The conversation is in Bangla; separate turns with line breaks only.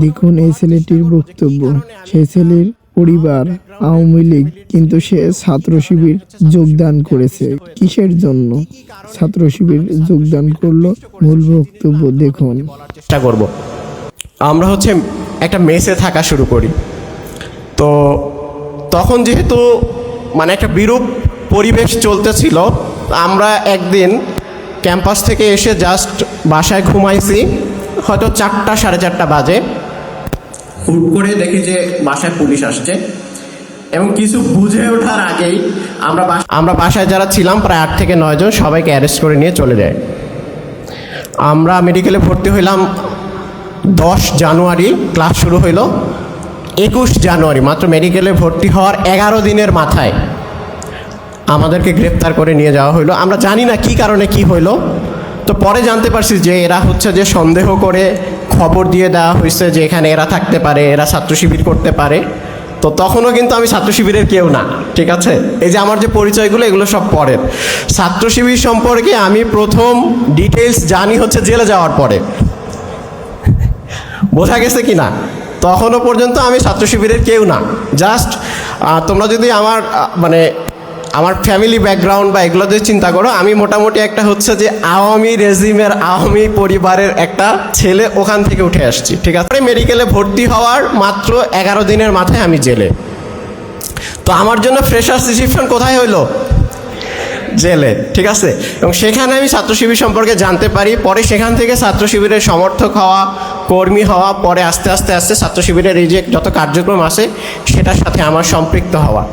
দেখুন এই ছেলেটির বক্তব্য। সে ছেলের পরিবার আওয়ামী লীগ, কিন্তু সে ছাত্র শিবির যোগদান করেছে। কিসের জন্য ছাত্র শিবির যোগদান করলো, মূল বক্তব্য দেখুন।
চেষ্টা করব। আমরা একটা মেসে থাকা শুরু করি। তো তখন যেহেতু একটা বিরূপ পরিবেশ চলতেছিল, আমরা একদিন ক্যাম্পাস থেকে এসে জাস্ট বাসায় ঘুমাইছি, হয়তো 4টা 4:30 বাজে। হুট করে দেখি যে বাসায় পুলিশ আসছে, এবং কিছু বুঝে ওঠার আগেই আমরা বাসায় যারা ছিলাম প্রায় 8 থেকে 9 জন সবাইকে অ্যারেস্ট করে নিয়ে চলে যায়। আমরা মেডিকেলে ভর্তি হইলাম 10 জানুয়ারি, ক্লাস শুরু হইল 21 জানুয়ারি। মাত্র মেডিকেলে ভর্তি হওয়ার 11 দিনের মাথায় আমাদেরকে গ্রেপ্তার করে নিয়ে যাওয়া হইলো। আমরা জানি না কী কারণে কি হইলো। তো পরে জানতে পারছি যে এরা যে সন্দেহ করে খবর দিয়ে দেওয়া হয়েছে যে এখানে এরা থাকতে পারে, এরা ছাত্র শিবির করতে পারে। তো তখনও কিন্তু আমি ছাত্র শিবিরের কেউ না, ঠিক আছে? এই যে আমার যে পরিচয়গুলো, এগুলো সব পরের। ছাত্র শিবির সম্পর্কে আমি প্রথম ডিটেলস জানি জেলে যাওয়ার পরে। বোঝা গেছে কি না? তখনও পর্যন্ত আমি ছাত্র শিবিরের কেউ না। জাস্ট তোমরা যদি আমার ফ্যামিলি ব্যাকগ্রাউন্ড বা এগুলো দিয়ে চিন্তা করো, আমি মোটামুটি একটা যে আওয়ামী রেজিমের, আওয়ামী পরিবারের একটা ছেলে, ওখান থেকে উঠে আসছি, ঠিক আছে? মেডিকেলে ভর্তি হওয়ার মাত্র 11 দিনের মাথায় আমি জেলে। তো আমার জন্য ফ্রেশার্স রিসেপশন কোথায় হইলো? জেলে, ঠিক আছে? এবং সেখানে আমি ছাত্র শিবির সম্পর্কে জানতে পারি। পরে সেখান থেকে ছাত্র শিবিরের সমর্থক হওয়া, কর্মী হওয়া, পরে আস্তে আস্তে ছাত্র শিবিরের এই যে যত কার্যক্রম আছে সেটার সাথে আমার সম্পৃক্ত হওয়া।